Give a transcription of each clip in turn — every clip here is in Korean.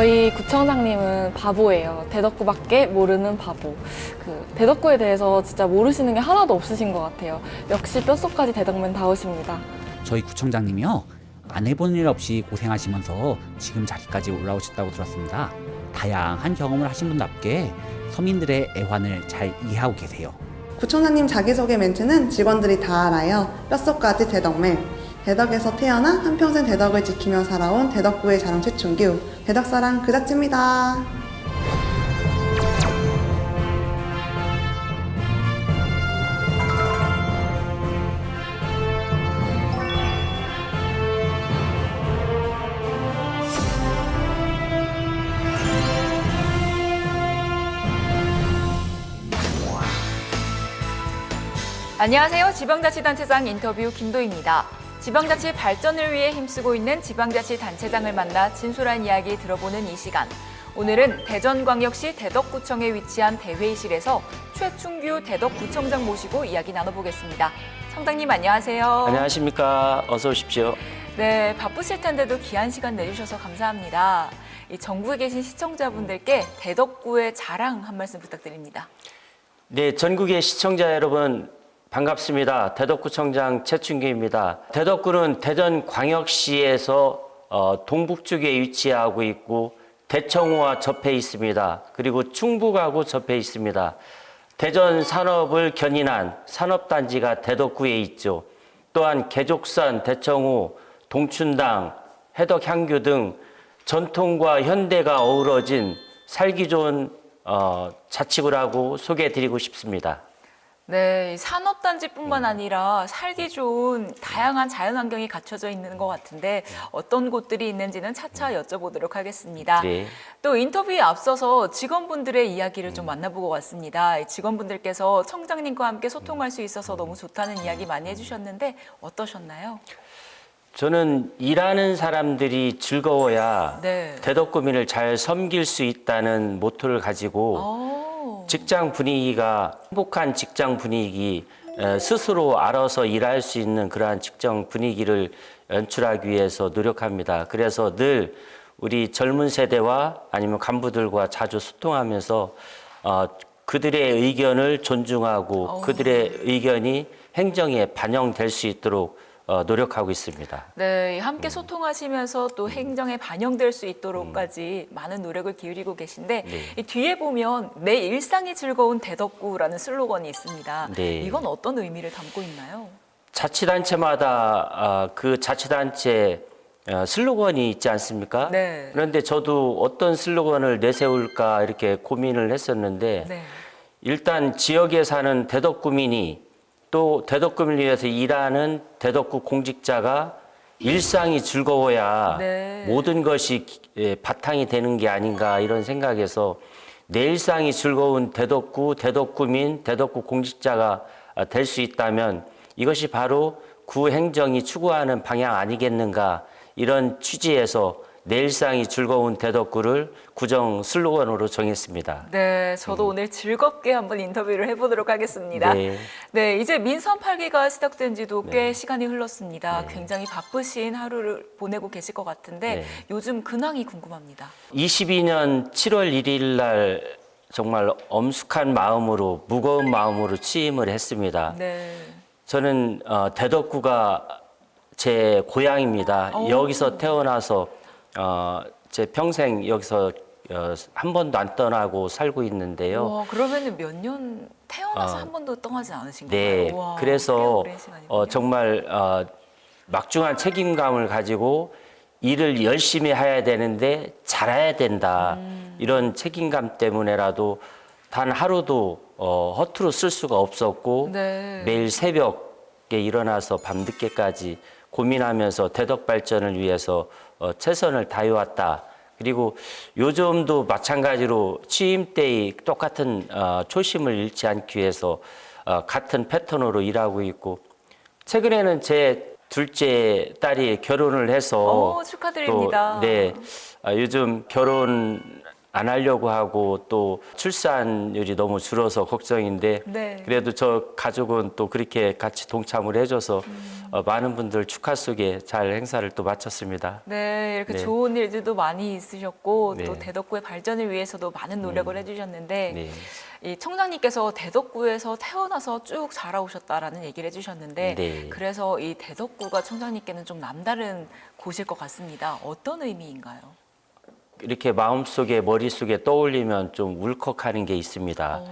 저희 구청장님은 바보예요. 대덕구밖에 모르는 바보. 대덕구에 대해서 진짜 모르시는 게 하나도 없으신 것 같아요. 역시 뼛속까지 대덕맨다우십니다. 저희 구청장님이요, 안 해본 일 없이 고생하시면서 지금 자리까지 올라오셨다고 들었습니다. 다양한 경험을 하신 분답게 서민들의 애환을 잘 이해하고 계세요. 구청장님 자기소개 멘트는 직원들이 다 알아요. 뼛속까지 대덕맨. 대덕에서 태어나 한평생 대덕을 지키며 살아온 대덕구의 자랑 최충규. 대덕사랑 그 자체입니다. 안녕하세요. 지방자치단체장 인터뷰 김도희입니다. 지방자치 발전을 위해 힘쓰고 있는 지방자치단체장을 만나 진솔한 이야기 들어보는 이 시간. 오늘은 대전광역시 대덕구청에 위치한 대회의실에서 최충규 대덕구청장 모시고 이야기 나눠보겠습니다. 청장님 안녕하세요. 안녕하십니까. 어서 오십시오. 네, 바쁘실 텐데도 귀한 시간 내주셔서 감사합니다. 이 전국에 계신 시청자분들께 대덕구의 자랑 한 말씀 부탁드립니다. 네, 전국의 시청자 여러분 반갑습니다. 대덕구청장 최충규입니다. 대덕구는 대전광역시에서 동북쪽에 위치하고 있고 대청호와 접해 있습니다. 그리고 충북하고 접해 있습니다. 대전 산업을 견인한 산업단지가 대덕구에 있죠. 또한 개족산, 대청호, 동춘당, 해덕향교 등 전통과 현대가 어우러진 살기 좋은 자치구라고 소개해드리고 싶습니다. 네, 산업단지뿐만 아니라 살기 좋은 다양한 자연환경이 갖춰져 있는 것 같은데 어떤 곳들이 있는지는 차차 여쭤보도록 하겠습니다. 네. 또 인터뷰에 앞서서 직원분들의 이야기를 좀 만나보고 왔습니다. 직원분들께서 청장님과 함께 소통할 수 있어서 너무 좋다는 이야기 많이 해주셨는데 어떠셨나요? 저는 일하는 사람들이 즐거워야 네. 대덕구민을 잘 섬길 수 있다는 모토를 가지고 직장 분위기가 행복한 직장 분위기, 스스로 알아서 일할 수 있는 그러한 직장 분위기를 연출하기 위해서 노력합니다. 그래서 늘 우리 젊은 세대와 아니면 간부들과 자주 소통하면서 그들의 의견을 존중하고 그들의 의견이 행정에 반영될 수 있도록 노력하고 있습니다. 네, 함께 소통하시면서 또 행정에 반영될 수 있도록까지 많은 노력을 기울이고 계신데 이 뒤에 보면 내 일상이 즐거운 대덕구라는 슬로건이 있습니다. 네. 이건 어떤 의미를 담고 있나요? 자치단체마다 그 자치단체 슬로건이 있지 않습니까? 네. 그런데 저도 어떤 슬로건을 내세울까 이렇게 고민을 했었는데 네. 일단 지역에 사는 대덕구민이 또 대덕구민을 위해서 일하는 대덕구 공직자가 일상이 즐거워야 네. 모든 것이 바탕이 되는 게 아닌가 이런 생각에서 내 일상이 즐거운 대덕구, 대덕구민, 대덕구 공직자가 될 수 있다면 이것이 바로 구 행정이 추구하는 방향 아니겠는가 이런 취지에서 내 일상이 즐거운 대덕구를 구정 슬로건으로 정했습니다. 네, 저도 오늘 즐겁게 한번 인터뷰를 해보도록 하겠습니다. 네. 네, 이제 민선 8기가 시작된 지도 꽤 네. 시간이 흘렀습니다. 네. 굉장히 바쁘신 하루를 보내고 계실 것 같은데 네. 요즘 근황이 궁금합니다. 22년 7월 1일 날 정말 엄숙한 마음으로 무거운 마음으로 취임을 했습니다. 네. 저는 대덕구가 제 고향입니다. 여기서 태어나서 제 평생 여기서 한 번도 안 떠나고 살고 있는데요. 와, 그러면 몇 년 태어나서 한 번도 떠나지 않으신 네, 건가요? 와, 꽤 그래서 오랜 시간이군요. 정말 막중한 책임감을 가지고 일을 열심히 해야 되는데 잘해야 된다. 이런 책임감 때문에라도 단 하루도 허투루 쓸 수가 없었고 네. 매일 새벽에 일어나서 밤늦게까지 고민하면서 대덕 발전을 위해서 최선을 다해왔다. 그리고 요즘도 마찬가지로 취임 때의 똑같은 초심을 잃지 않기 위해서 같은 패턴으로 일하고 있고 최근에는 제 둘째 딸이 결혼을 해서 축하드립니다. 또, 네, 요즘 결혼 안 하려고 하고 또 출산율이 너무 줄어서 걱정인데 네. 그래도 저 가족은 또 그렇게 같이 동참을 해줘서 많은 분들 축하 속에 잘 행사를 또 마쳤습니다. 네, 이렇게 네. 좋은 일들도 많이 있으셨고 네. 또 대덕구의 발전을 위해서도 많은 노력을 해주셨는데 네. 이 청장님께서 대덕구에서 태어나서 쭉 자라오셨다라는 얘기를 해주셨는데 네. 그래서 이 대덕구가 청장님께는 좀 남다른 곳일 것 같습니다. 어떤 의미인가요? 이렇게 마음속에 머릿속에 떠올리면 좀 울컥하는 게 있습니다.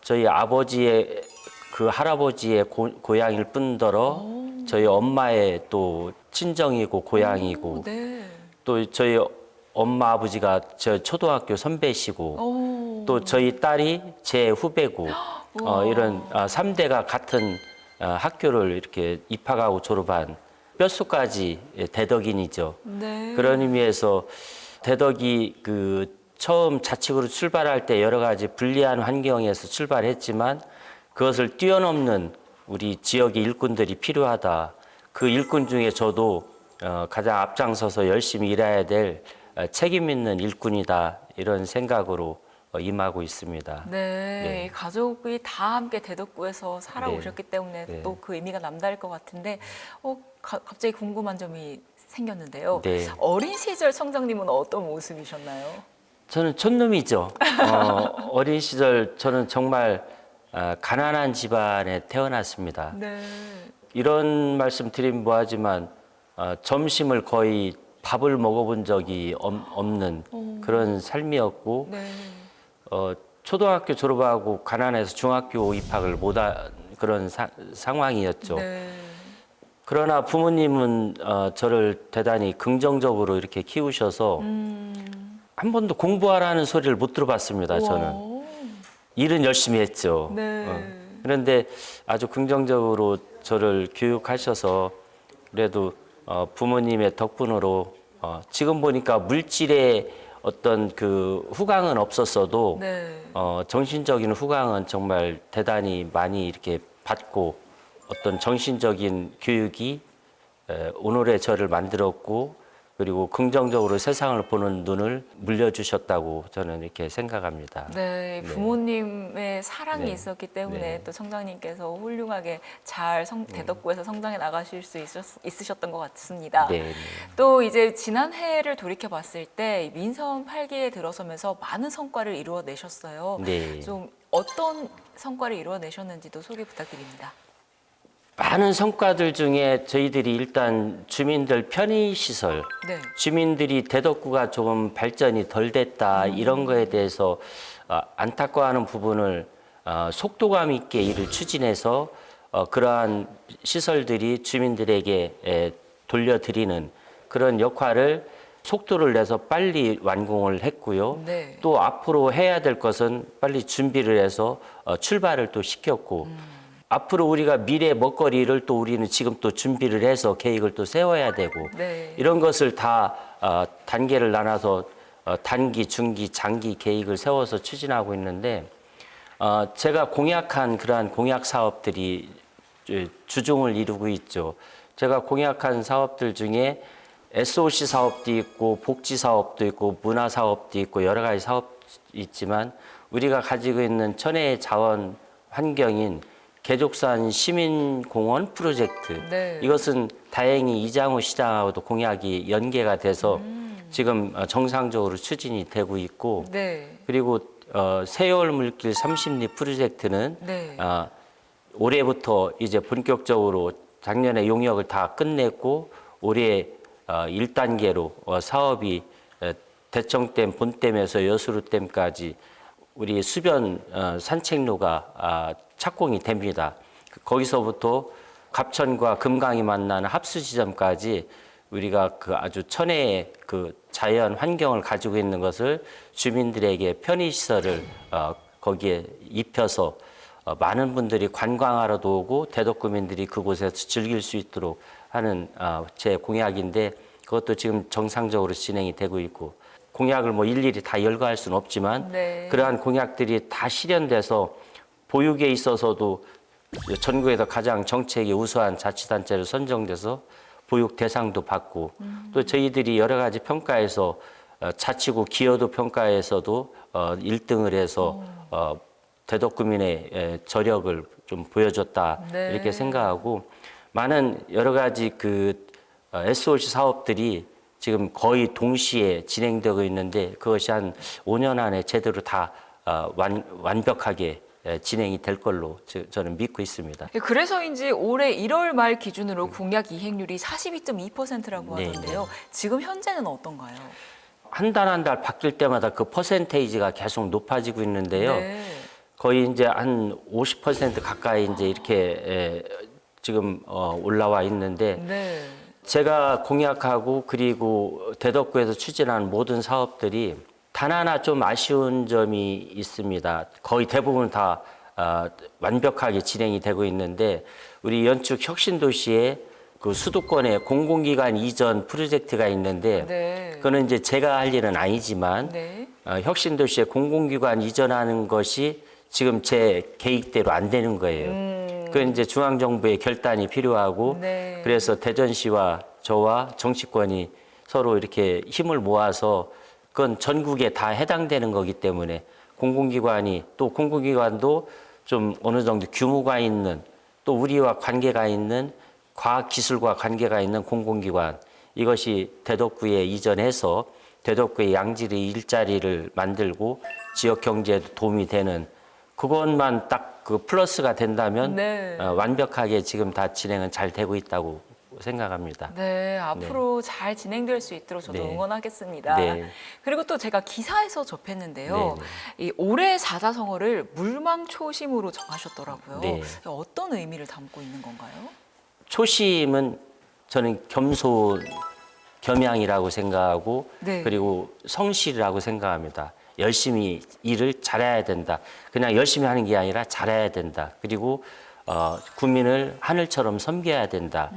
저희 아버지의 그 할아버지의 고향일 뿐더러 저희 엄마의 또 친정이고 고향이고 네. 또 저희 엄마 아버지가 저 초등학교 선배시고 또 저희 딸이 제 후배고 이런 3대가 같은 학교를 이렇게 입학하고 졸업한 뼛속까지 대덕인이죠. 네. 그런 의미에서 대덕이 그 처음 자칙으로 출발할 때 여러 가지 불리한 환경에서 출발했지만 그것을 뛰어넘는 우리 지역의 일꾼들이 필요하다. 그 일꾼 중에 저도 가장 앞장서서 열심히 일해야 될 책임 있는 일꾼이다. 이런 생각으로 임하고 있습니다. 네, 네. 이 가족이 다 함께 대덕구에서 살아오셨기 때문에 네. 또 그 의미가 남다를 것 같은데 갑자기 궁금한 점이 생겼는데요. 네. 어린 시절 청장님은 어떤 모습이셨나요? 저는 촌놈이죠. 어린 시절 저는 정말 가난한 집안에 태어났습니다. 네. 이런 말씀 드리면 뭐하지만 점심을 거의 밥을 먹어본 적이 없는 그런 삶이었고 네. 초등학교 졸업하고 가난해서 중학교 입학을 못한 그런 상황이었죠. 네. 그러나 부모님은 저를 대단히 긍정적으로 이렇게 키우셔서 한 번도 공부하라는 소리를 못 들어봤습니다. 저는 우와. 일은 열심히 했죠. 네. 그런데 아주 긍정적으로 저를 교육하셔서 그래도 부모님의 덕분으로 지금 보니까 물질의 어떤 그 후광은 없었어도 네. 정신적인 후광은 정말 대단히 많이 이렇게 받고 어떤 정신적인 교육이 오늘의 저를 만들었고 그리고 긍정적으로 세상을 보는 눈을 물려주셨다고 저는 이렇게 생각합니다. 네, 부모님의 사랑이 네. 있었기 때문에 네. 또 청장님께서 훌륭하게 잘 대덕구에서 성장해 나가실 수 있으셨던 것 같습니다. 네. 또 이제 지난 해를 돌이켜 봤을 때 민선 8기에 들어서면서 많은 성과를 이루어내셨어요. 네. 좀 어떤 성과를 이루어내셨는지도 소개 부탁드립니다. 많은 성과들 중에 저희들이 일단 주민들 편의시설, 네. 주민들이 대덕구가 조금 발전이 덜 됐다 이런 거에 대해서 안타까워하는 부분을 속도감 있게 일을 추진해서 그러한 시설들이 주민들에게 돌려드리는 그런 역할을 속도를 내서 빨리 완공을 했고요. 네. 또 앞으로 해야 될 것은 빨리 준비를 해서 출발을 또 시켰고 앞으로 우리가 미래 먹거리를 또 우리는 지금 또 준비를 해서 계획을 또 세워야 되고 네. 이런 것을 다 단계를 나눠서 단기, 중기, 장기 계획을 세워서 추진하고 있는데 제가 공약한 그러한 공약 사업들이 주종을 이루고 있죠. 제가 공약한 사업들 중에 SOC 사업도 있고 복지 사업도 있고 문화 사업도 있고 여러 가지 사업이 있지만 우리가 가지고 있는 천혜의 자원 환경인 개족산 시민공원 프로젝트 네. 이것은 다행히 이장우 시장하고도 공약이 연계가 돼서 지금 정상적으로 추진이 되고 있고 네. 그리고 세월 물길 30리 프로젝트는 네. 올해부터 이제 본격적으로 작년에 용역을 다 끝냈고 올해 1단계로 사업이 대청댐, 본댐에서 여수루댐까지 우리 수변 산책로가 착공이 됩니다. 거기서부터 갑천과 금강이 만나는 합수 지점까지 우리가 그 아주 천혜의 그 자연 환경을 가지고 있는 것을 주민들에게 편의시설을 거기에 입혀서 많은 분들이 관광하러도 오고 대덕구민들이 그곳에서 즐길 수 있도록 하는 제 공약인데 그것도 지금 정상적으로 진행이 되고 있고 공약을 뭐 일일이 다 열거할 수는 없지만 네. 그러한 공약들이 다 실현돼서 보육에 있어서도 전국에서 가장 정책이 우수한 자치단체로 선정돼서 보육 대상도 받고 또 저희들이 여러 가지 평가에서 자치구 기여도 평가에서도 1등을 해서 대덕구민의 저력을 좀 보여줬다 네. 이렇게 생각하고 많은 여러 가지 그 SOC 사업들이 지금 거의 동시에 진행되고 있는데 그것이 한 5년 안에 제대로 다 완벽하게 진행이 될 걸로 저는 믿고 있습니다. 그래서인지 올해 1월 말 기준으로 공약 이행률이 42.2%라고 네, 하던데요. 지금 현재는 어떤가요? 한 달 한 달 바뀔 때마다 그 퍼센테이지가 계속 높아지고 있는데요. 네. 거의 이제 한 50% 가까이 이제 이렇게 지금 올라와 있는데 네. 제가 공약하고 그리고 대덕구에서 추진하는 모든 사업들이 단 하나 좀 아쉬운 점이 있습니다. 거의 대부분 다 완벽하게 진행이 되고 있는데 우리 연축 혁신도시에 그 수도권에 공공기관 이전 프로젝트가 있는데 네. 그거는 이제 제가 할 일은 아니지만 네. 혁신도시에 공공기관 이전하는 것이 지금 제 계획대로 안 되는 거예요. 그건 이제 중앙정부의 결단이 필요하고 네. 그래서 대전시와 저와 정치권이 서로 이렇게 힘을 모아서 그건 전국에 다 해당되는 거기 때문에 공공기관이 또 공공기관도 좀 어느 정도 규모가 있는 또 우리와 관계가 있는 과학기술과 관계가 있는 공공기관 이것이 대덕구에 이전해서 대덕구의 양질의 일자리를 만들고 지역 경제에도 도움이 되는 그것만 딱 그 플러스가 된다면 네. 완벽하게 지금 다 진행은 잘 되고 있다고 생각합니다. 네, 앞으로 잘 진행될 수 있도록 저도 네. 응원하겠습니다. 네. 그리고 또 제가 기사에서 접했는데요. 네, 이 올해 사자성어를 물망초심으로 정하셨더라고요. 네. 어떤 의미를 담고 있는 건가요? 초심은 저는 겸손, 겸양이라고 생각하고 네. 그리고 성실이라고 생각합니다. 열심히 일을 잘해야 된다. 그냥 열심히 하는 게 아니라 잘해야 된다. 그리고 국민을 하늘처럼 섬겨야 된다.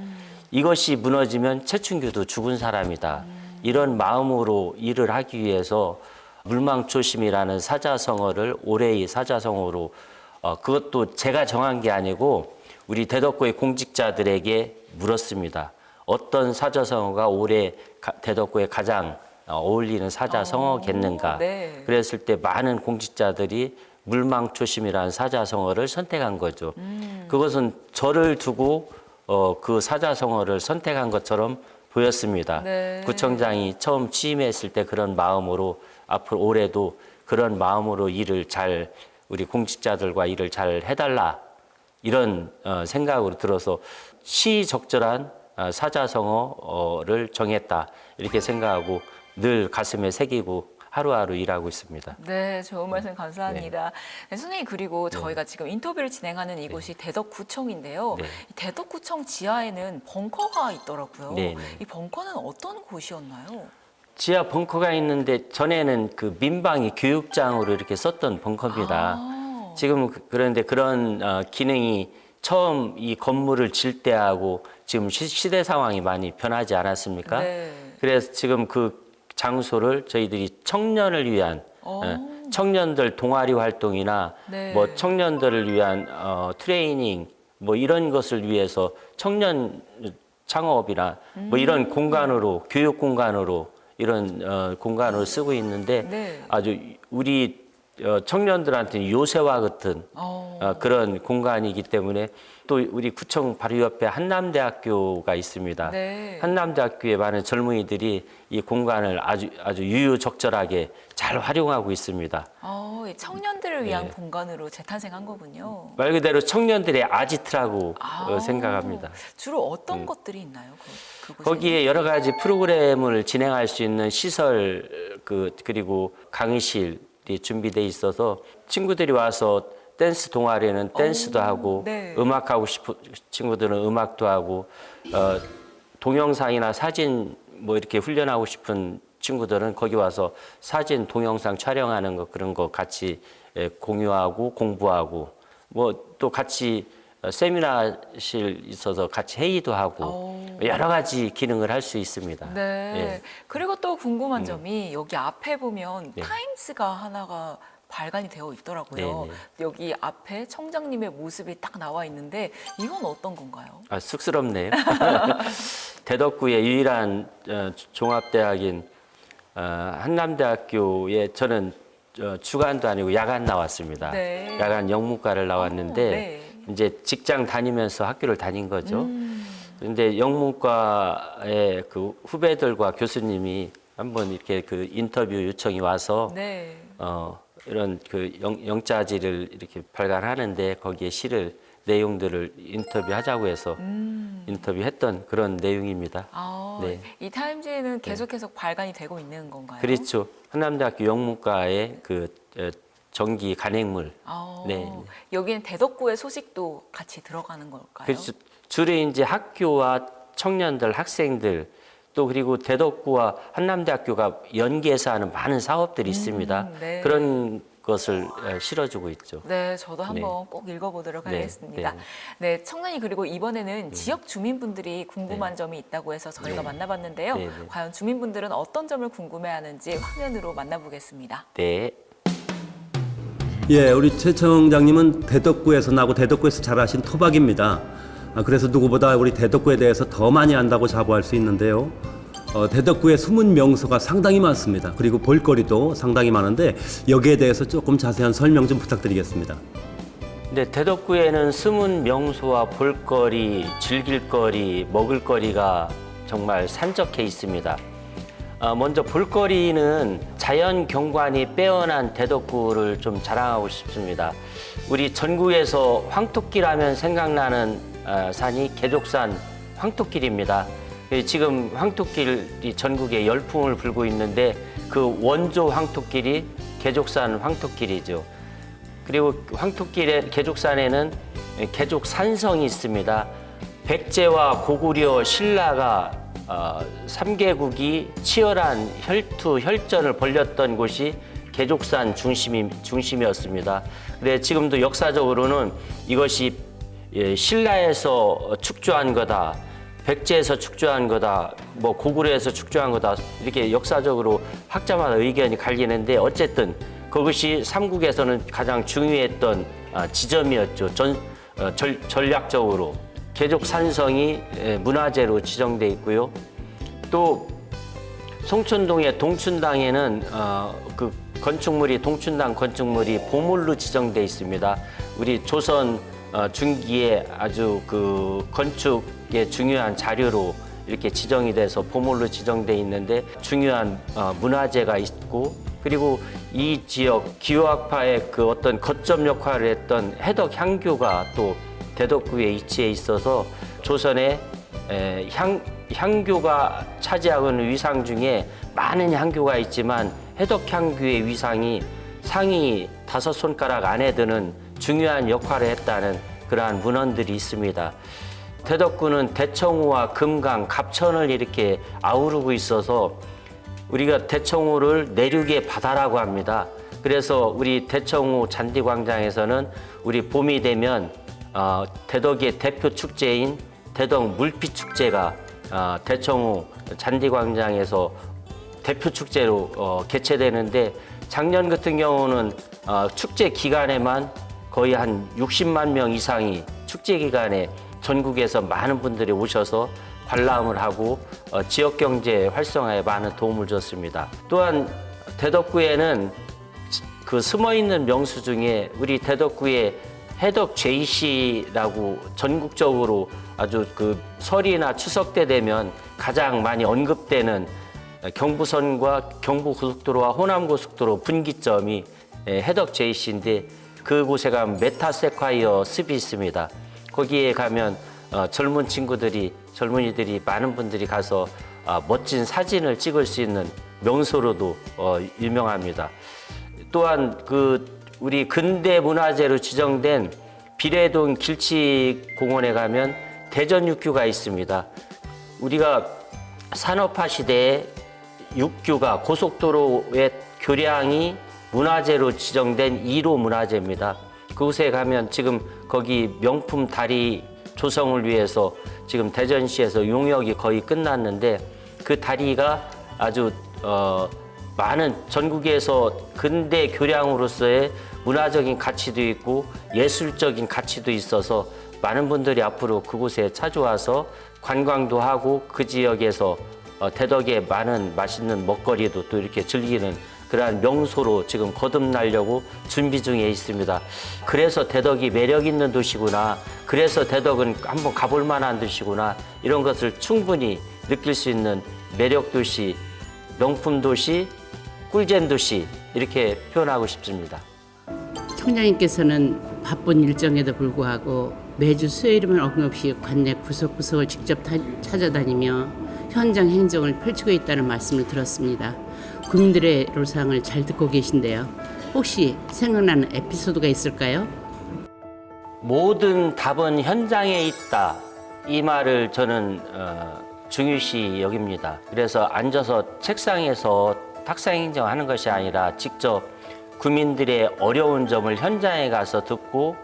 이것이 무너지면 최춘규도 죽은 사람이다. 이런 마음으로 일을 하기 위해서 물망초심이라는 사자성어를 올해의 사자성어로 그것도 제가 정한 게 아니고 우리 대덕구의 공직자들에게 물었습니다. 어떤 사자성어가 올해 대덕구에 가장 어울리는 사자성어겠는가. 네. 그랬을 때 많은 공직자들이 물망초심이라는 사자성어를 선택한 거죠. 그것은 저를 두고 그 사자성어를 선택한 것처럼 보였습니다. 네. 구청장이 처음 취임했을 때 그런 마음으로 앞으로 올해도 그런 마음으로 일을 잘 우리 공직자들과 일을 잘 해달라 이런 생각으로 들어서 시적절한 사자성어를 정했다 이렇게 생각하고 늘 가슴에 새기고 하루하루 일하고 있습니다. 네, 좋은 말씀 감사합니다. 네, 선생님 그리고 저희가 지금 인터뷰를 진행하는 이곳이 대덕구청인데요. 네. 이 대덕구청 지하에는 벙커가 있더라고요. 네, 네. 이 벙커는 어떤 곳이었나요? 지하 벙커가 있는데 전에는 그 민방위 교육장으로 이렇게 썼던 벙커입니다. 아. 지금 그런데 그런 기능이 처음 이 건물을 질 때하고 지금 시대 상황이 많이 변하지 않았습니까? 네. 그래서 지금 그 장소를 저희들이 청년을 위한 청년들 동아리 활동이나 네. 뭐 청년들을 위한 트레이닝 뭐 이런 것을 위해서 청년 창업이나 뭐 이런 공간으로 교육 공간으로 이런 공간으로 쓰고 있는데 네. 아주 우리 청년들한테는 요새와 같은 그런 공간이기 때문에 또 우리 구청 바로 옆에 한남대학교가 있습니다. 네. 한남대학교에 많은 젊은이들이 이 공간을 아주 유유적절하게 잘 활용하고 있습니다. 이 청년들을 위한 네. 공간으로 재탄생한 거군요. 말 그대로 청년들의 아지트라고 생각합니다. 주로 어떤 것들이 있나요? 그곳에? 거기에 여러 가지 프로그램을 진행할 수 있는 시설 그리고 강의실이 준비돼 있어서 친구들이 와서 댄스 동아리는 댄스도 하고 네. 음악하고 싶은 친구들은 음악도 하고 동영상이나 사진 뭐 이렇게 훈련하고 싶은 친구들은 거기 와서 사진 동영상 촬영하는 거 그런 거 같이 공유하고 공부하고 뭐 또 같이 세미나실 있어서 같이 회의도 하고 여러 가지 기능을 할 수 있습니다. 네. 예. 그리고 또 궁금한 점이 여기 앞에 보면 네. 타임스가 하나가 발간이 되어 있더라고요. 네, 네. 여기 앞에 청장님의 모습이 딱 나와 있는데 이건 어떤 건가요? 아, 쑥스럽네요. 대덕구의 유일한 종합대학인 한남대학교에 저는 주간도 아니고 야간 나왔습니다. 네. 야간 영문과를 나왔는데 네. 이제 직장 다니면서 학교를 다닌 거죠. 그런데 영문과의 그 후배들과 교수님이 한번 이렇게 그 인터뷰 요청이 와서 네. 이런 그 영자지를 이렇게 발간하는데 거기에 실을 내용들을 인터뷰하자고 해서 인터뷰했던 그런 내용입니다. 네. 이 타임지는 계속해서 발간이 되고 있는 건가요? 그렇죠. 한남대학교 영문과의 그 정기 간행물. 네. 여기는 대덕구의 소식도 같이 들어가는 걸까요? 그렇죠. 주로 이제 학교와 청년들, 학생들 또 그리고 대덕구와 한남대학교가 연계해서 하는 많은 사업들이 있습니다. 네. 그런 것을 실어주고 있죠. 네, 저도 한번 꼭 읽어보도록 네, 하겠습니다. 네, 청년이 그리고 이번에는 지역 주민분들이 궁금한 점이 있다고 해서 저희가 만나봤는데요. 네, 네. 과연 주민분들은 어떤 점을 궁금해하는지 화면으로 만나보겠습니다. 네. 예, 우리 최 청장님은 대덕구에서 나고 대덕구에서 자라신 토박입니다. 그래서 누구보다 우리 대덕구에 대해서 더 많이 안다고 자부할 수 있는데요. 대덕구의 숨은 명소가 상당히 많습니다. 그리고 볼거리도 상당히 많은데 여기에 대해서 조금 자세한 설명 좀 부탁드리겠습니다. 네, 대덕구에는 숨은 명소와 볼거리, 즐길거리, 먹을거리가 정말 산적해 있습니다. 먼저 볼거리는 자연 경관이 빼어난 대덕구를 좀 자랑하고 싶습니다. 우리 전국에서 황토길하면 생각나는 산이 개족산 황토길입니다. 지금 황토길이 전국에 열풍을 불고 있는데 그 원조 황토길이 개족산 황토길이죠. 그리고 황토길의 개족산에는 개족산성이 있습니다. 백제와 고구려 신라가 3개국이 치열한 혈전을 벌였던 곳이 개족산 중심이었습니다. 그래 지금도 역사적으로는 이것이 신라에서 축조한 거다, 백제에서 축조한 거다, 뭐 고구려에서 축조한 거다 이렇게 역사적으로 학자마다 의견이 갈리는데 어쨌든 그것이 삼국에서는 가장 중요했던 지점이었죠. 전략적으로 개족산성이 문화재로 지정돼 있고요. 또 송천동의 동춘당에는 그 건축물이 동춘당 건축물이 보물로 지정돼 있습니다. 우리 조선 중기에 아주 그 건축의 중요한 자료로 이렇게 지정이 돼서 보물로 지정돼 있는데 중요한 문화재가 있고 그리고 이 지역 기후학파의 그 어떤 거점 역할을 했던 해덕향교가 또 대덕구에 위치해 있어서 조선의 향교가 차지하는 위상 중에 많은 향교가 있지만 해덕향교의 위상이 상위 5손가락 안에 드는 중요한 역할을 했다는 그러한 문헌들이 있습니다. 대덕구는 대청호와 금강, 갑천을 이렇게 아우르고 있어서 우리가 대청호를 내륙의 바다라고 합니다. 그래서 우리 대청호 잔디광장에서는 우리 봄이 되면 대덕의 대표 축제인 대덕 물빛축제가 대청호 잔디광장에서 대표 축제로 개최되는데 작년 같은 경우는 축제 기간에만 거의 한 60만 명 이상이 축제 기간에 전국에서 많은 분들이 오셔서 관람을 하고 지역 경제 활성화에 많은 도움을 줬습니다. 또한 대덕구에는 그 숨어 있는 명수 중에 우리 대덕구에 해덕 JC라고 전국적으로 아주 그 설이나 추석 때 되면 가장 많이 언급되는 경부선과 경부고속도로와 호남고속도로 분기점이 해덕 JC인데 그곳에 가면 메타세콰이어 습이 있습니다. 거기에 가면 젊은 친구들이 젊은이들이 많은 분들이 가서 멋진 사진을 찍을 수 있는 명소로도 유명합니다. 또한 그 우리 근대 문화재로 지정된 비례동 길치공원에 가면 대전 육교가 있습니다. 우리가 산업화 시대에 육교가 고속도로의 교량이 문화재로 지정된 1호 문화재입니다. 그곳에 가면 지금 거기 명품 다리 조성을 위해서 지금 대전시에서 용역이 거의 끝났는데 그 다리가 아주 많은 전국에서 근대 교량으로서의 문화적인 가치도 있고 예술적인 가치도 있어서 많은 분들이 앞으로 그곳에 찾아와서 관광도 하고 그 지역에서 대덕의 많은 맛있는 먹거리도 또 이렇게 즐기는 그러한 명소로 지금 거듭나려고 준비 중에 있습니다. 그래서 대덕이 매력 있는 도시구나. 그래서 대덕은 한번 가볼 만한 도시구나. 이런 것을 충분히 느낄 수 있는 매력 도시, 명품 도시, 꿀잼 도시 이렇게 표현하고 싶습니다. 청장님께서는 바쁜 일정에도 불구하고 매주 수요일이면 어김없이 관내 구석구석을 직접 찾아다니며 현장 행정을 펼치고 있다는 말씀을 들었습니다. 국민들의 애로사항을 잘 듣고 계신데요. 혹시 생각나는 에피소드가 있을까요? 모든 답은 현장에 있다. 이 말을 저는 중요시 여깁니다. 그래서 앉아서 책상에서 탁상 행정하는 것이 아니라 직접 국민들의 어려운 점을 현장에 가서 듣고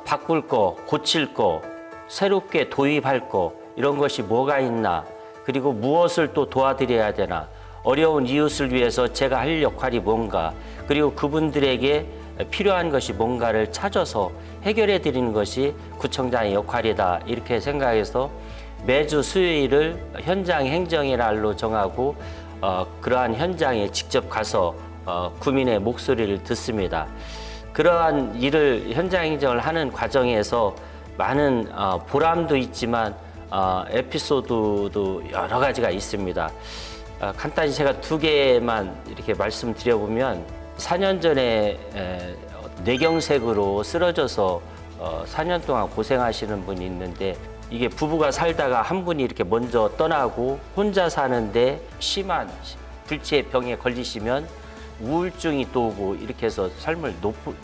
바꿀 거, 고칠 거, 새롭게 도입할 거 이런 것이 뭐가 있나, 그리고 무엇을 또 도와드려야 되나, 어려운 이웃을 위해서 제가 할 역할이 뭔가, 그리고 그분들에게 필요한 것이 뭔가를 찾아서 해결해 드리는 것이 구청장의 역할이다, 이렇게 생각해서 매주 수요일을 현장 행정의 날로 정하고 그러한 현장에 직접 가서 구민의 목소리를 듣습니다. 그러한 일을 현장 행정을 하는 과정에서 많은 보람도 있지만 에피소드도 여러 가지가 있습니다. 간단히 제가 두 개만 이렇게 말씀드려보면 4년 전에 뇌경색으로 쓰러져서 4년 동안 고생하시는 분이 있는데, 이게 부부가 살다가 한 분이 이렇게 먼저 떠나고 혼자 사는데 심한 불치의 병에 걸리시면 우울증이 또 오고 이렇게 해서 삶을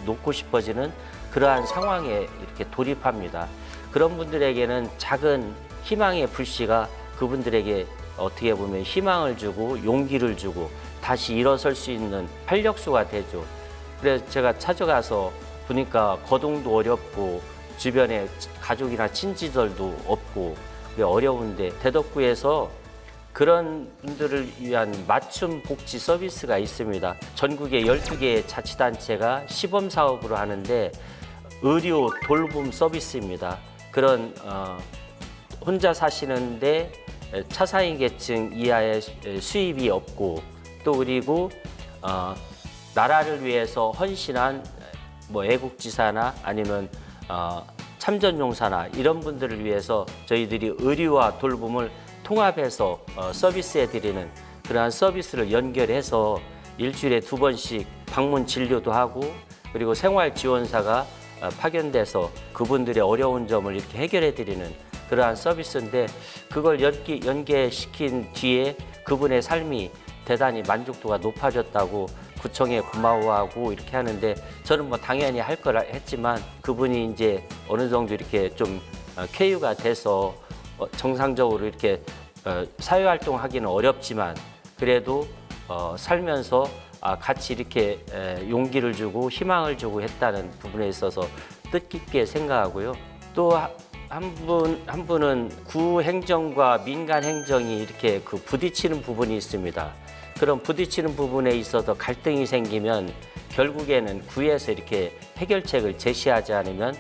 놓고 싶어지는 그러한 상황에 이렇게 돌입합니다. 그런 분들에게는 작은 희망의 불씨가 그분들에게 어떻게 보면 희망을 주고 용기를 주고 다시 일어설 수 있는 활력소가 되죠. 그래서 제가 찾아가서 보니까 거동도 어렵고 주변에 가족이나 친지들도 없고 어려운데, 대덕구에서 그런 분들을 위한 맞춤 복지 서비스가 있습니다. 전국에 12개의 자치단체가 시범사업으로 하는데 의료 돌봄 서비스입니다. 그런 혼자 사시는데 차상위 계층 이하의 수입이 없고, 또 그리고 나라를 위해서 헌신한 뭐 애국지사나 아니면 참전용사나 이런 분들을 위해서 저희들이 의료와 돌봄을 통합해서 서비스해드리는 그러한 서비스를 연결해서 일주일에 2번씩 방문 진료도 하고, 그리고 생활지원사가 파견돼서 그분들의 어려운 점을 이렇게 해결해드리는 그러한 서비스인데, 그걸 연계시킨 뒤에 그분의 삶이 대단히 만족도가 높아졌다고 구청에 고마워하고 이렇게 하는데, 저는 뭐 당연히 할 거라 했지만 그분이 이제 어느 정도 이렇게 좀 쾌유가 돼서 정상적으로 이렇게 사회활동하기는 어렵지만 그래도 살면서 같이 이렇게 용기를 주고 희망을 주고 했다는 부분에 있어서 뜻깊게 생각하고요. 또 한 분은 구 행정과 민간 행정이 이렇게 부딪히는 부분이 있습니다. 그런 부딪히는 부분에 있어서 갈등이 생기면 결국에는 구에서 이렇게 해결책을 제시하지 않으면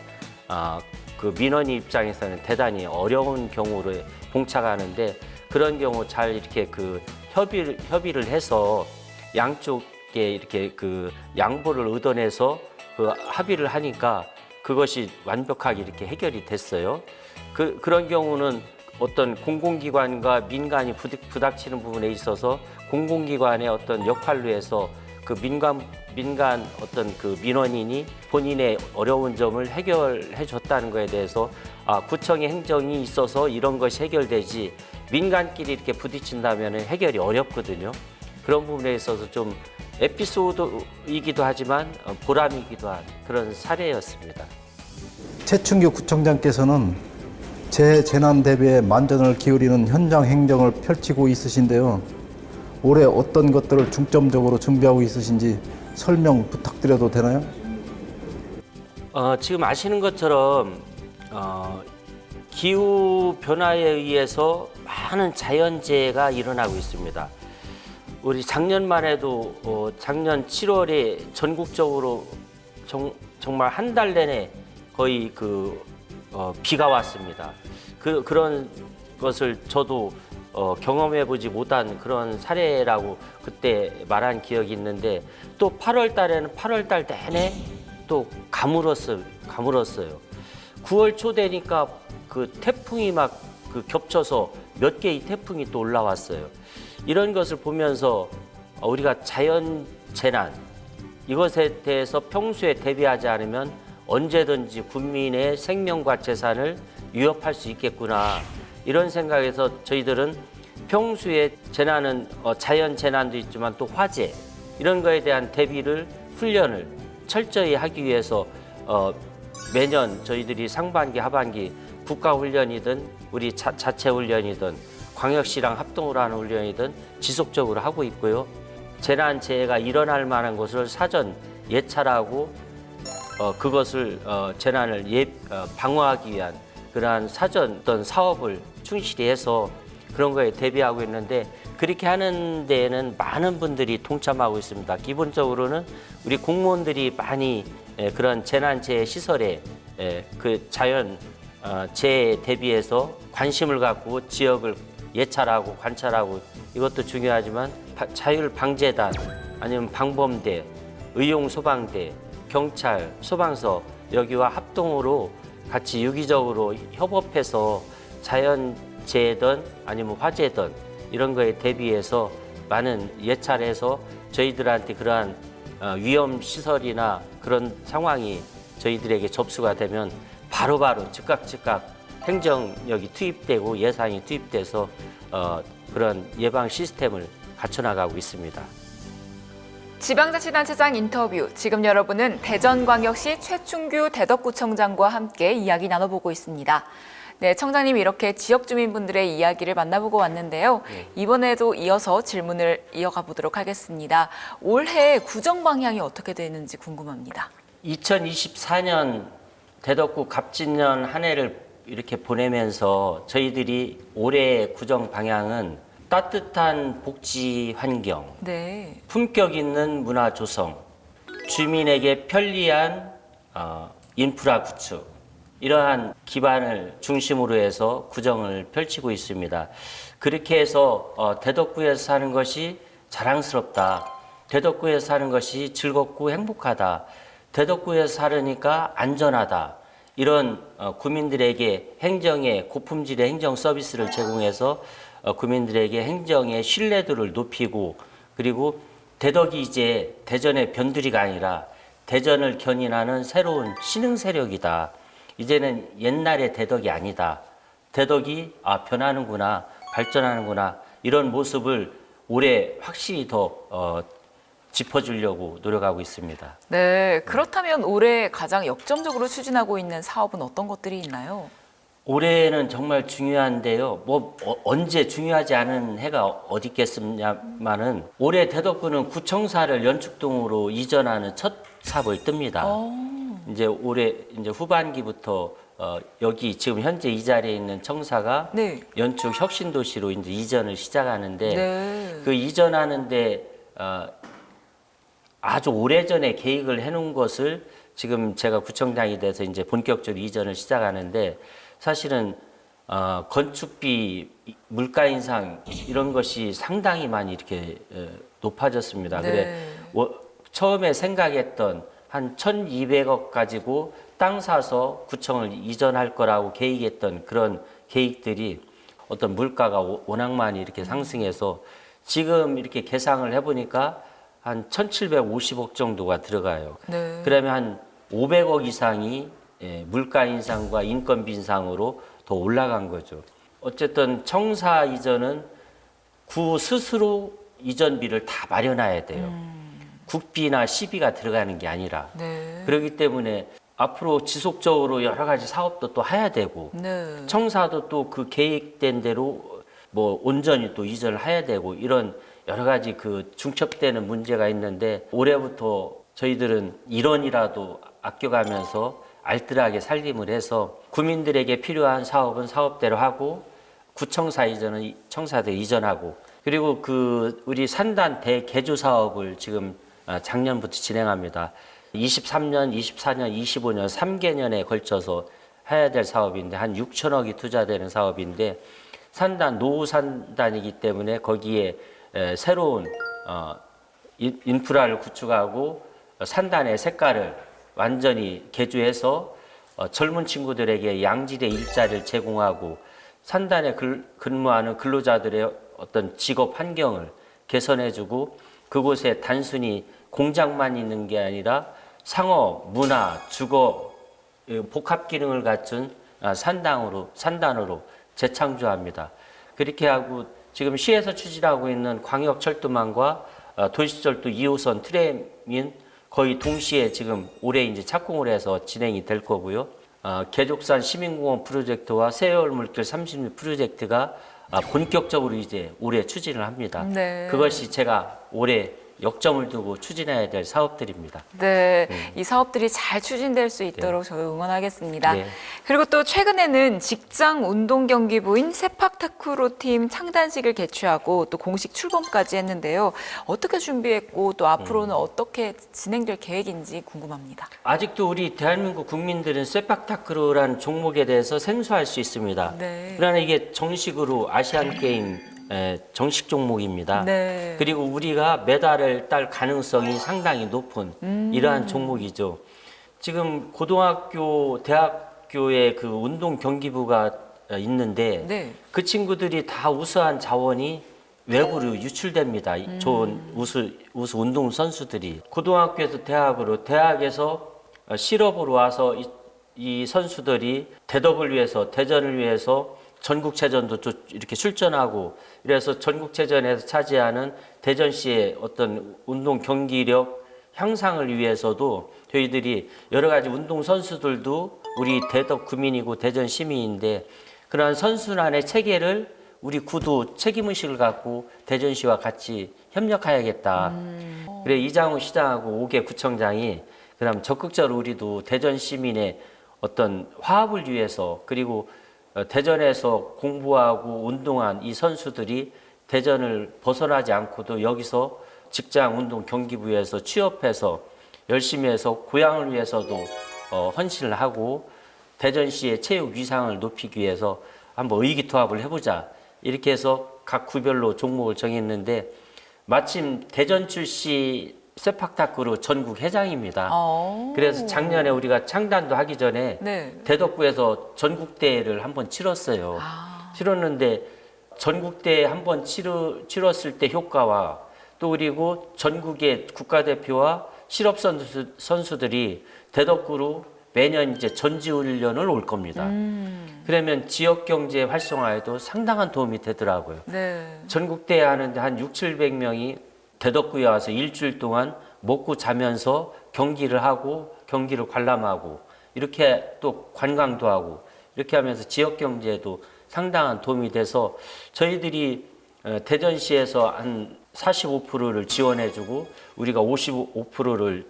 그 민원인 입장에서는 대단히 어려운 경우를 봉착하는데, 그런 경우 잘 이렇게 협의를 해서 양쪽에 이렇게 양보를 의논해서 합의를 하니까 그것이 완벽하게 이렇게 해결이 됐어요. 그런 경우는 어떤 공공기관과 민간이 부닥치는 부분에 있어서 공공기관의 어떤 역할로 해서 민간 어떤 민원인이 본인의 어려운 점을 해결해 줬다는 것에 대해서 구청의 행정이 있어서 이런 것이 해결되지, 민간끼리 이렇게 부딪힌다면 해결이 어렵거든요. 그런 부분에 있어서 좀 에피소드이기도 하지만 보람이기도 한 그런 사례였습니다. 최충규 구청장께서는 재난 대비에 만전을 기울이는 현장 행정을 펼치고 있으신데요. 올해 어떤 것들을 중점적으로 준비하고 있으신지 설명 부탁드려도 되나요? 지금 아시는 것처럼 기후 변화에 의해서 많은 자연재해가 일어나고 있습니다. 우리 작년만 해도 작년 7월에 전국적으로 정말 한 달 내내 거의 비가 왔습니다. 그런 것을 저도 경험해보지 못한 그런 사례라고 그때 말한 기억이 있는데 또 8월 달에는 8월 달 내내 또 가물었어요. 9월 초 되니까 그 태풍이 막 그 겹쳐서 몇 개의 태풍이 또 올라왔어요. 이런 것을 보면서 우리가 자연 재난 이것에 대해서 평소에 대비하지 않으면 언제든지 국민의 생명과 재산을 위협할 수 있겠구나. 이런 생각에서 저희들은 평소에 재난은 자연 재난도 있지만 또 화재 이런 거에 대한 대비를 훈련을 철저히 하기 위해서 매년 저희들이 상반기 하반기 국가훈련이든 우리 자체 훈련이든 광역시랑 합동으로 하는 훈련이든 지속적으로 하고 있고요. 재난 재해가 일어날 만한 것을 사전 예찰하고 그것을 재난을 방어하기 위한 그러한 사전 어떤 사업을 충실히 해서 그런 거에 대비하고 있는데 그렇게 하는 데에는 많은 분들이 동참하고 있습니다. 기본적으로는 우리 공무원들이 많이 그런 재난재해 시설에 그 자연 재해에 대비해서 관심을 갖고 지역을 예찰하고 관찰하고 이것도 중요하지만 자율방재단 아니면 방범대, 의용소방대, 경찰, 소방서 여기와 합동으로 같이 유기적으로 협업해서 자연재해든 아니면 화재든 이런 거에 대비해서 많은 예찰해서 저희들한테 그러한 위험시설이나 그런 상황이 저희들에게 접수가 되면 바로바로 즉각 행정력이 투입되고 예산이 투입돼서 그런 예방 시스템을 갖춰나가고 있습니다. 지방자치단체장 인터뷰. 지금 여러분은 대전광역시 최충규 대덕구청장과 함께 이야기 나눠보고 있습니다. 네, 청장님 이렇게 지역 주민분들의 이야기를 만나보고 왔는데요. 이번에도 이어서 질문을 이어가 보도록 하겠습니다. 올해 구정 방향이 어떻게 되는지 궁금합니다. 2024년 대덕구 갑진년 한 해를 이렇게 보내면서 저희들이 올해 구정 방향은 따뜻한 복지 환경, 네. 품격 있는 문화 조성, 주민에게 편리한 인프라 구축, 이러한 기반을 중심으로 해서 구정을 펼치고 있습니다. 그렇게 해서 대덕구에서 사는 것이 자랑스럽다. 대덕구에서 사는 것이 즐겁고 행복하다. 대덕구에서 살으니까 안전하다. 이런 국민들에게 행정의 고품질의 행정 서비스를 제공해서 국민들에게 행정의 신뢰도를 높이고 그리고 대덕이 이제 대전의 변두리가 아니라 대전을 견인하는 새로운 신흥 세력이다. 이제는 옛날의 대덕이 아니다. 대덕이 변하는구나, 발전하는구나 이런 모습을 올해 확실히 더 짚어주려고 노력하고 있습니다. 네, 그렇다면 올해 가장 역점적으로 추진하고 있는 사업은 어떤 것들이 있나요? 올해는 정말 중요한데요. 언제 중요하지 않은 해가 어디 있겠습니다만은 올해 대덕구는 구청사를 연축동으로 이전하는 첫 삽을 뜹니다. 이제 올해 이제 후반기부터 여기 지금 현재 이 자리에 있는 청사가 네. 연축 혁신도시로 이제 이전을 시작하는데 네. 그 이전하는데 아주 오래전에 계획을 해놓은 것을 지금 제가 구청장이 돼서 이제 본격적으로 이전을 시작하는데 사실은 건축비, 물가 인상 이런 것이 상당히 많이 이렇게 높아졌습니다. 네. 그래 처음에 생각했던 한 1,200억 가지고 땅 사서 구청을 이전할 거라고 계획했던 그런 계획들이 어떤 물가가 워낙 많이 이렇게 상승해서 지금 이렇게 계산을 해보니까 한 1,750억 정도가 들어가요. 네. 그러면 한 500억 이상이 물가 인상과 인건비 인상으로 더 올라간 거죠. 어쨌든 청사 이전은 구 스스로 이전비를 다 마련해야 돼요. 국비나 시비가 들어가는 게 아니라. 네. 그렇기 때문에 앞으로 지속적으로 여러 가지 사업도 또 해야 되고 네. 청사도 또 그 계획된 대로 뭐 온전히 또 이전을 해야 되고 이런 여러 가지 그 중첩되는 문제가 있는데 올해부터 저희들은 1원이라도 아껴가면서 알뜰하게 살림을 해서 국민들에게 필요한 사업은 사업대로 하고 구청사 이전은 청사대 이전하고 그리고 그 우리 산단 대개조 사업을 지금 작년부터 진행합니다. 23년, 24년, 25년 3개년에 걸쳐서 해야 될 사업인데 한 6천억이 투자되는 사업인데 산단 노후 산단이기 때문에 거기에 새로운 인프라를 구축하고 산단의 색깔을 완전히 개조해서 젊은 친구들에게 양질의 일자리를 제공하고 산단에 근무하는 근로자들의 어떤 직업 환경을 개선해주고 그곳에 단순히 공장만 있는 게 아니라 상업, 문화, 주거 복합 기능을 갖춘 산단으로 재창조합니다. 그렇게 하고 지금 시에서 추진하고 있는 광역철도망과 도시철도 2호선 트램인 거의 동시에 지금 올해 이제 착공을 해서 진행이 될 거고요. 계족산 시민공원 프로젝트와 세월물길 30리 프로젝트가 본격적으로 이제 올해 추진을 합니다. 네. 그것이 제가 올해 역점을 두고 추진해야 될 사업들입니다. 네, 이 사업들이 잘 추진될 수 있도록 저희 응원하겠습니다. 네. 그리고 또 최근에는 직장 운동 경기부인 세팍타크로 팀 창단식을 개최하고 또 공식 출범까지 했는데요. 어떻게 준비했고 또 앞으로는 어떻게 진행될 계획인지 궁금합니다. 아직도 우리 대한민국 국민들은 세팍타크로라는 종목에 대해서 생소할 수 있습니다. 네. 그러나 이게 정식으로 아시안 게임 정식 종목입니다. 네. 그리고 우리가 메달을 딸 가능성이 상당히 높은 이러한 종목이죠. 지금 고등학교, 대학교에 그 운동 경기부가 있는데 네. 그 친구들이 다 우수한 자원이 외부로 유출됩니다. 좋은 우수 운동 선수들이 고등학교에서 대학으로, 대학에서 실업으로 와서 이 선수들이 대덕을 위해서, 대전을 위해서 전국체전도 또 이렇게 출전하고 이래서 전국체전에서 차지하는 대전시의 어떤 운동 경기력 향상을 위해서도 저희들이 여러 가지 운동 선수들도 우리 대덕 구민이고 대전 시민인데 그러한 선순환의 체계를 우리 구도 책임의식을 갖고 대전시와 같이 협력해야겠다. 그래 이장우 시장하고 5개 구청장이 그다음 적극적으로 우리도 대전 시민의 어떤 화합을 위해서 그리고 대전에서 공부하고 운동한 이 선수들이 대전을 벗어나지 않고도 여기서 직장 운동 경기부에서 취업해서 열심히 해서 고향을 위해서도 헌신을 하고 대전시의 체육 위상을 높이기 위해서 한번 의기투합을 해보자. 이렇게 해서 각 구별로 종목을 정했는데 마침 대전 출시 세팍타크로 전국 회장입니다. 그래서 작년에 우리가 창단도 하기 전에 네. 대덕구에서 전국대회를 한번 치렀어요. 치렀는데 전국대회 한번 치렀을 때 효과와 또 그리고 전국의 국가대표와 실업 선수들이 대덕구로 매년 이제 전지훈련을 올 겁니다. 그러면 지역 경제 활성화에도 상당한 도움이 되더라고요. 네. 전국대회 하는데 한 600~700명이 대덕구에 와서 일주일 동안 먹고 자면서 경기를 하고 경기를 관람하고 이렇게 또 관광도 하고 이렇게 하면서 지역 경제에도 상당한 도움이 돼서 저희들이 대전시에서 한 45%를 지원해주고 우리가 55%를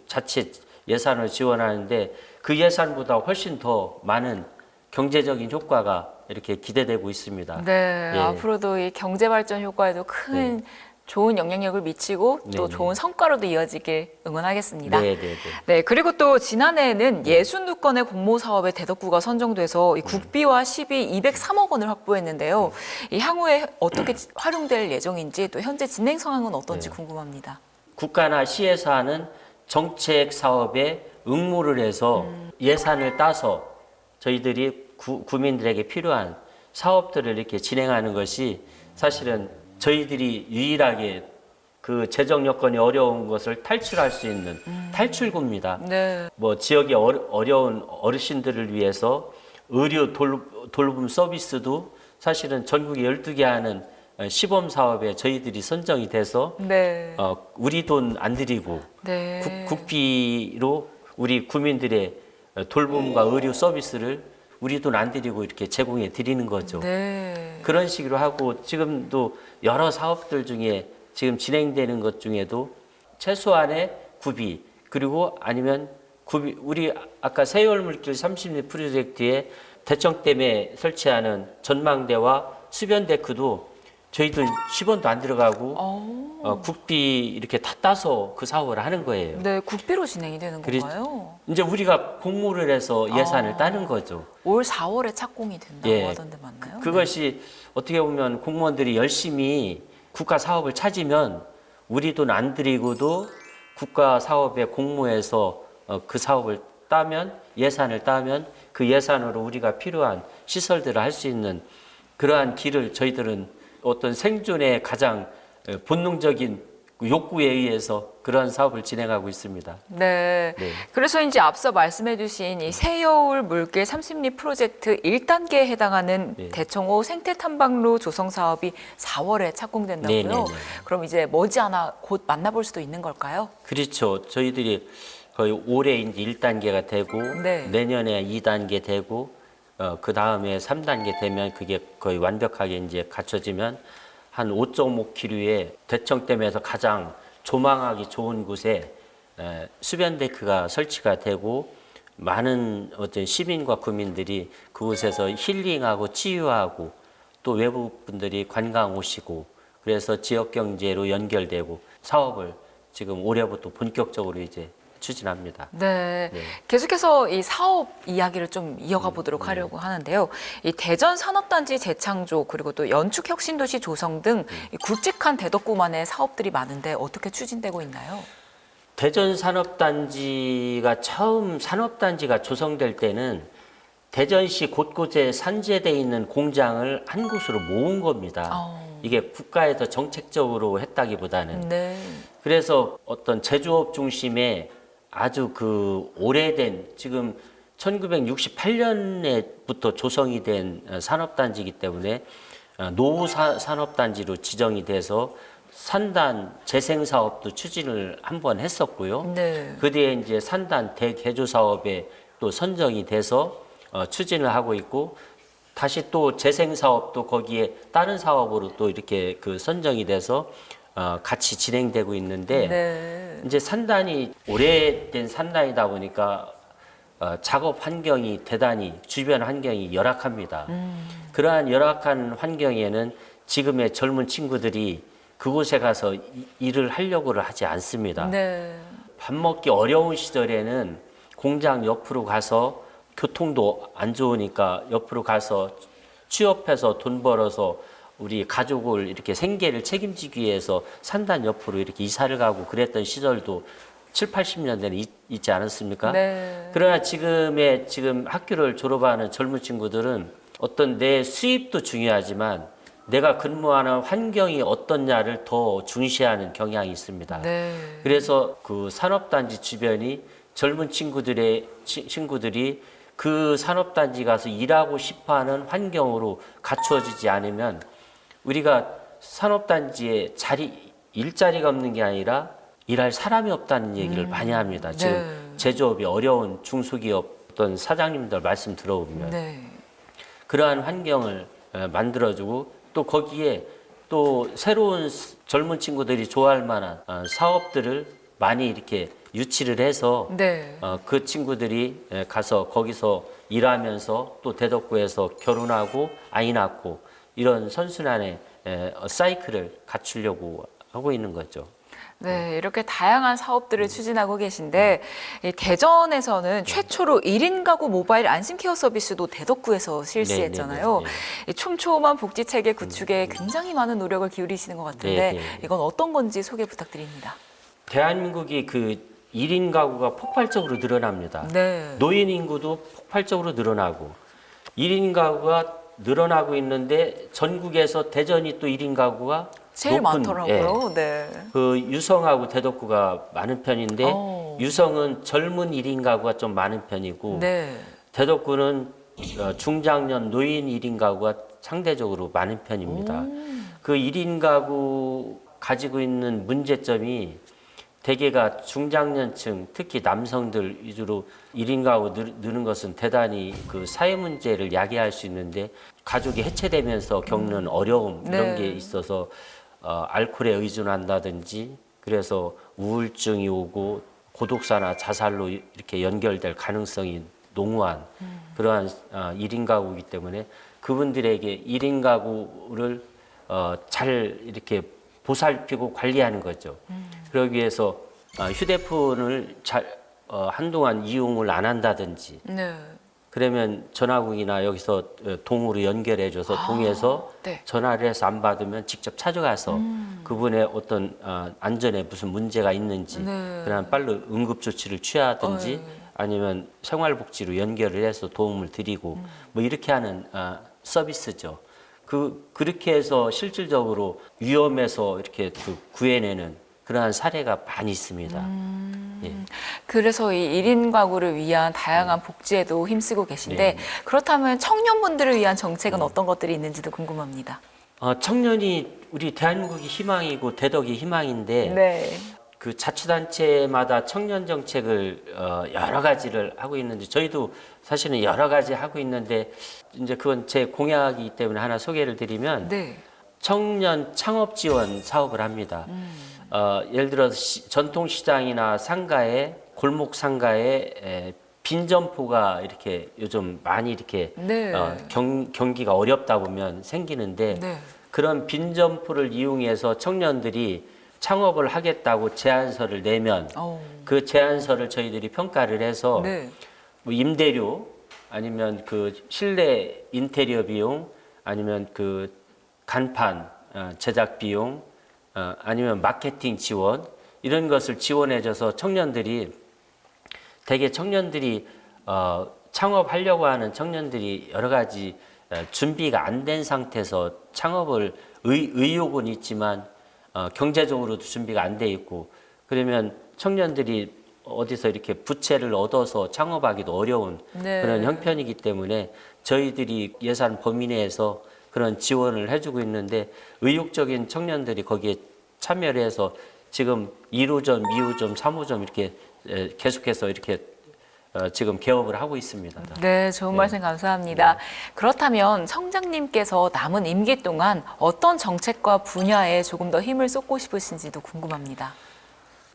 자체 예산을 지원하는데 그 예산보다 훨씬 더 많은 경제적인 효과가 이렇게 기대되고 있습니다. 네, 예. 앞으로도 이 경제 발전 효과에도 큰 좋은 영향력을 미치고 또 네네. 좋은 성과로도 이어지길 응원하겠습니다. 네, 네, 네. 네, 그리고 또 지난해에는 62건의 공모 사업에 대덕구가 선정돼서 이 국비와 시비 203억 원을 확보했는데요. 이 향후에 어떻게 활용될 예정인지 또 현재 진행 상황은 어떤지 궁금합니다. 국가나 시에서 하는 정책 사업에 응모를 해서 예산을 따서 저희들이 구민들에게 필요한 사업들을 이렇게 진행하는 것이 사실은 저희들이 유일하게 그 재정 여건이 어려운 것을 탈출할 수 있는 탈출구입니다. 네. 뭐 지역의 어려운 어르신들을 위해서 의료 돌봄 서비스도 사실은 전국에 12개 하는 시범 사업에 저희들이 선정이 돼서 네. 우리 돈 안 들이고 네. 국비로 우리 구민들의 돌봄과 의료 서비스를 우리 돈 안 들이고 이렇게 제공해 드리는 거죠. 네. 그런 식으로 하고 지금도 여러 사업들 중에 지금 진행되는 것 중에도 최소한의 구비 그리고 아니면 구비 우리 아까 세월물길 30리 프로젝트에 대청댐에 설치하는 전망대와 수변데크도 저희도 10원도 안 들어가고 국비 이렇게 다 따서 그 사업을 하는 거예요. 네, 국비로 진행이 되는 그리- 건가요? 이제 우리가 공모를 해서 예산을 따는 거죠. 올 4월에 착공이 된다고 예. 하던데 맞나요? 그것이 어떻게 보면 공무원들이 열심히 국가 사업을 찾으면 우리 돈 안 들이고도 국가 사업에 공모해서 그 사업을 따면, 예산을 따면 그 예산으로 우리가 필요한 시설들을 할 수 있는 그러한 길을 저희들은 어떤 생존의 가장 본능적인 욕구에 의해서 그러한 사업을 진행하고 있습니다. 네. 네. 그래서 이제 앞서 말씀해주신 이 새여울 물길 30리 프로젝트 1단계에 해당하는 네. 대청호 생태탐방로 조성 사업이 4월에 착공된다고요? 네, 네, 네. 그럼 이제 머지않아 곧 만나볼 수도 있는 걸까요? 그렇죠. 저희들이 거의 올해 이제 1단계가 되고 네. 내년에 2단계 되고 그 다음에 3단계 되면 그게 거의 완벽하게 이제 갖춰지면 한 5.5km의 대청댐에서 가장 조망하기 좋은 곳에 수변 데크가 설치가 되고 많은 어떤 시민과 국민들이 그곳에서 힐링하고 치유하고 또 외부 분들이 관광 오시고 그래서 지역 경제로 연결되고 사업을 지금 올해부터 본격적으로 이제 추진합니다. 네. 네. 계속해서 이 사업 이야기를 좀 이어가 보도록 하려고 하는데요. 이 대전 산업단지 재창조 그리고 또 연축 혁신도시 조성 등 이 굵직한 대덕구만의 사업들이 많은데 어떻게 추진되고 있나요? 대전 산업단지가 처음 산업단지가 조성될 때는 대전시 곳곳에 산재되어 있는 공장을 한 곳으로 모은 겁니다. 이게 국가에서 정책적으로 했다기보다는 네. 그래서 어떤 제조업 중심의 아주 그 오래된 지금 1968년에부터 조성이 된 산업단지이기 때문에 노후 산업단지로 지정이 돼서 산단 재생 사업도 추진을 한번 했었고요. 네. 그 뒤에 이제 산단 대개조 사업에 또 선정이 돼서 추진을 하고 있고 다시 또 재생 사업도 거기에 다른 사업으로 또 이렇게 그 선정이 돼서 같이 진행되고 있는데 네. 이제 산단이 오래된 산단이다 보니까 작업 환경이 대단히 주변 환경이 열악합니다. 그러한 열악한 환경에는 지금의 젊은 친구들이 그곳에 가서 일을 하려고를 하지 않습니다. 네. 밥 먹기 어려운 시절에는 공장 옆으로 가서 교통도 안 좋으니까 옆으로 가서 취업해서 돈 벌어서 우리 가족을 이렇게 생계를 책임지기 위해서 산단 옆으로 이렇게 이사를 가고 그랬던 시절도 7, 80년대는 있지 않았습니까? 네. 그러나 지금 학교를 졸업하는 젊은 친구들은 어떤 내 수입도 중요하지만 내가 근무하는 환경이 어떻냐를 더 중시하는 경향이 있습니다. 네. 그래서 그 산업단지 주변이 젊은 친구들이 그 산업단지 가서 일하고 싶어하는 환경으로 갖추어지지 않으면 우리가 산업단지에 일자리가 없는 게 아니라 일할 사람이 없다는 얘기를 많이 합니다. 지금 네. 제조업이 어려운 중소기업 어떤 사장님들 말씀 들어보면 네. 그러한 환경을 만들어주고 또 거기에 또 새로운 젊은 친구들이 좋아할 만한 사업들을 많이 이렇게 유치를 해서 네. 그 친구들이 가서 거기서 일하면서 또 대덕구에서 결혼하고 아이 낳고 이런 선순환의 사이클을 갖추려고 하고 있는 거죠. 네, 이렇게 다양한 사업들을 추진하고 계신데 이 대전에서는 최초로 1인 가구 모바일 안심케어 서비스도 대덕구에서 실시했잖아요. 네. 이 촘촘한 복지 체계 구축에 굉장히 많은 노력을 기울이시는 것 같은데 네. 이건 어떤 건지 소개 부탁드립니다. 대한민국이 그 1인 가구가 폭발적으로 늘어납니다. 네. 노인 인구도 폭발적으로 늘어나고 1인 가구가 늘어나고 있는데 전국에서 대전이 또 1인 가구가 제일 높은, 많더라고요. 네. 그 유성하고 대덕구가 많은 편인데 오. 유성은 젊은 1인 가구가 좀 많은 편이고 네. 대덕구는 중장년 노인 1인 가구가 상대적으로 많은 편입니다. 그 1인 가구 가지고 있는 문제점이 대개가 중장년층, 특히 남성들 위주로 1인 가구 느는 것은 대단히 그 사회 문제를 야기할 수 있는데 가족이 해체되면서 겪는 어려움 이런 네. 게 있어서 알코올에 의존한다든지 그래서 우울증이 오고 고독사나 자살로 이렇게 연결될 가능성이 농후한 그러한 1인 가구이기 때문에 그분들에게 1인 가구를 잘 이렇게 보살피고 관리하는 거죠. 그러기 위해서 휴대폰을 한동안 이용을 안 한다든지 네. 그러면 전화국이나 여기서 동으로 연결해줘서 동에서 네. 전화를 해서 안 받으면 직접 찾아가서 그분의 어떤 안전에 무슨 문제가 있는지 네. 그런 빨리 응급 조치를 취하든지 아니면 생활복지로 연결을 해서 도움을 드리고 뭐 이렇게 하는 서비스죠. 그렇게 해서 실질적으로 위험에서 이렇게 구해내는 그러한 사례가 많이 있습니다. 예. 그래서 이 1인 가구를 위한 다양한 복지에도 힘쓰고 계신데 네. 그렇다면 청년분들을 위한 정책은 어떤 것들이 있는지도 궁금합니다. 청년이 우리 대한민국이 희망이고 대덕이 희망인데 네. 그 자치단체마다 청년 정책을 여러 가지를 하고 있는데 저희도 사실은 여러 가지 하고 있는데 이제 그건 제 공약이기 때문에 하나 소개를 드리면 네. 청년 창업 지원 사업을 합니다. 예를 들어서 전통시장이나 상가에 골목 상가에 빈 점포가 이렇게 요즘 많이 이렇게 네. 경기가 어렵다 보면 생기는데 네. 그런 빈 점포를 이용해서 청년들이 창업을 하겠다고 제안서를 내면 그 제안서를 저희들이 평가를 해서 네. 뭐 임대료 아니면 그 실내 인테리어 비용 아니면 그 간판 제작 비용 아니면 마케팅 지원 이런 것을 지원해줘서 청년들이 대개 청년들이 창업하려고 하는 청년들이 여러 가지 준비가 안 된 상태에서 창업을 의욕은 있지만 경제적으로도 준비가 안 돼 있고 그러면 청년들이 어디서 이렇게 부채를 얻어서 창업하기도 어려운 네. 그런 형편이기 때문에 저희들이 예산 범위 내에서 그런 지원을 해주고 있는데 의욕적인 청년들이 거기에 참여를 해서 지금 1호점, 2호점, 3호점 이렇게 계속해서 이렇게 지금 개업을 하고 있습니다. 네, 좋은 말씀 감사합니다. 그렇다면 청장님께서 남은 임기 동안 어떤 정책과 분야에 조금 더 힘을 쏟고 싶으신지도 궁금합니다.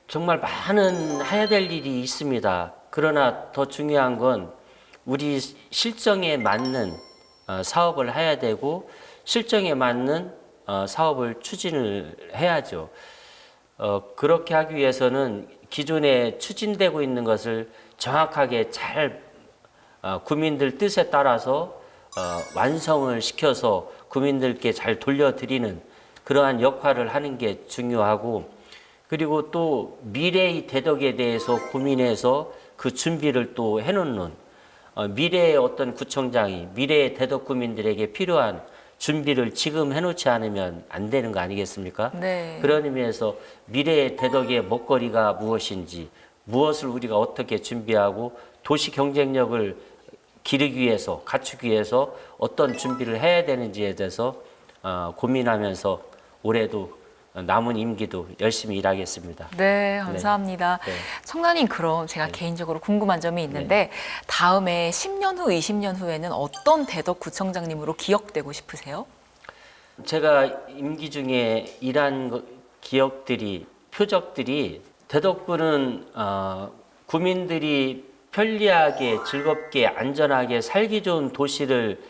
정말 많은 해야 될 일이 있습니다. 그러나 더 중요한 건 우리 실정에 맞는 사업을 해야 되고 실정에 맞는 사업을 추진을 해야죠. 그렇게 하기 위해서는 기존에 추진되고 있는 것을 정확하게 잘 국민들 뜻에 따라서 완성을 시켜서 국민들께 잘 돌려드리는 그러한 역할을 하는 게 중요하고 그리고 또 미래의 대덕에 대해서 고민해서 그 준비를 또 해놓는 미래의 어떤 구청장이 미래의 대덕 구민들에게 필요한 준비를 지금 해놓지 않으면 안 되는 거 아니겠습니까? 네. 그런 의미에서 미래의 대덕의 먹거리가 무엇인지 무엇을 우리가 어떻게 준비하고 도시 경쟁력을 기르기 위해서 갖추기 위해서 어떤 준비를 해야 되는지에 대해서 고민하면서 올해도 남은 임기도 열심히 일하겠습니다. 네, 감사합니다. 네. 청장님, 그럼 제가 개인적으로 궁금한 점이 있는데 다음에 10년 후, 20년 후에는 어떤 대덕구청장님으로 기억되고 싶으세요? 제가 임기 중에 일한 기억들이 표적들이 대덕구는 구민들이 편리하게 즐겁게 안전하게 살기 좋은 도시를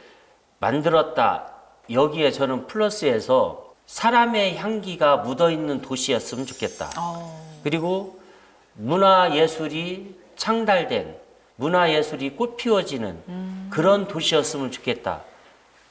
만들었다. 여기에 저는 플러스해서 사람의 향기가 묻어있는 도시였으면 좋겠다. 그리고 문화예술이 창달된 문화예술이 꽃 피워지는 그런 도시였으면 좋겠다.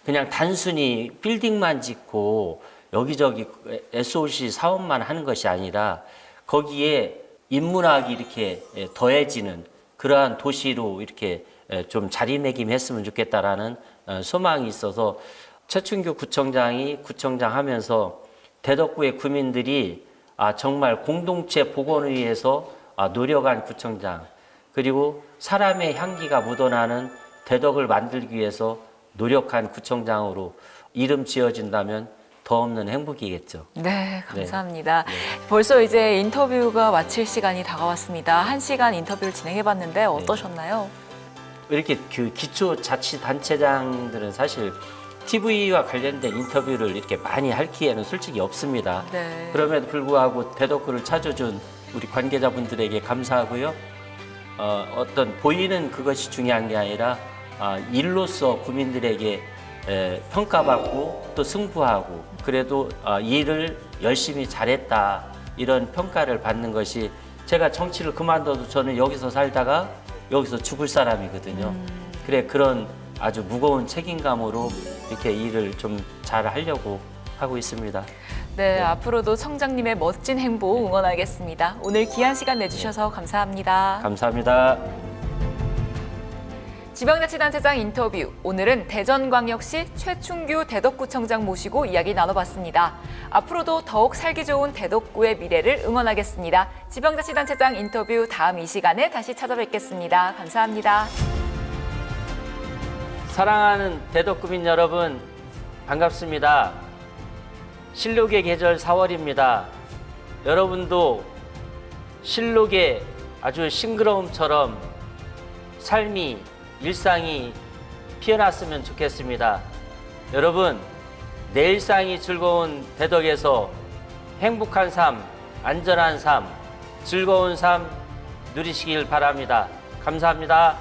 그냥 단순히 빌딩만 짓고 여기저기 SOC 사업만 하는 것이 아니라 거기에 인문학이 이렇게 더해지는 그러한 도시로 이렇게 좀 자리매김했으면 좋겠다라는 소망이 있어서 최춘규 구청장이 구청장 하면서 대덕구의 구민들이 정말 공동체 복원을 위해서 노력한 구청장 그리고 사람의 향기가 묻어나는 대덕을 만들기 위해서 노력한 구청장으로 이름 지어진다면 더 없는 행복이겠죠. 네, 감사합니다. 벌써 이제 인터뷰가 마칠 시간이 다가왔습니다. 1시간 인터뷰를 진행해봤는데 어떠셨나요? 이렇게 그 기초자치단체장들은 사실 TV와 관련된 인터뷰를 이렇게 많이 할 기회는 솔직히 없습니다. 네. 그럼에도 불구하고 대덕구를 찾아준 우리 관계자분들에게 감사하고요. 어떤 보이는 그것이 중요한 게 아니라 일로서 국민들에게 평가받고 또 승부하고 그래도 일을 열심히 잘했다 이런 평가를 받는 것이 제가 정치를 그만둬도 저는 여기서 살다가 여기서 죽을 사람이거든요. 그래 그런 아주 무거운 책임감으로 이렇게 일을 좀 잘 하려고 하고 있습니다. 네, 앞으로도 청장님의 멋진 행보 응원하겠습니다. 오늘 귀한 시간 내주셔서 감사합니다. 감사합니다. 지방자치단체장 인터뷰. 오늘은 대전광역시 최충규 대덕구청장 모시고 이야기 나눠봤습니다. 앞으로도 더욱 살기 좋은 대덕구의 미래를 응원하겠습니다. 지방자치단체장 인터뷰 다음 이 시간에 다시 찾아뵙겠습니다. 감사합니다. 사랑하는 대덕구민 여러분, 반갑습니다. 실록의 계절 4월입니다. 여러분도 실록의 아주 싱그러움처럼 삶이, 일상이 피어났으면 좋겠습니다. 여러분, 내 일상이 즐거운 대덕에서 행복한 삶, 안전한 삶, 즐거운 삶 누리시길 바랍니다. 감사합니다.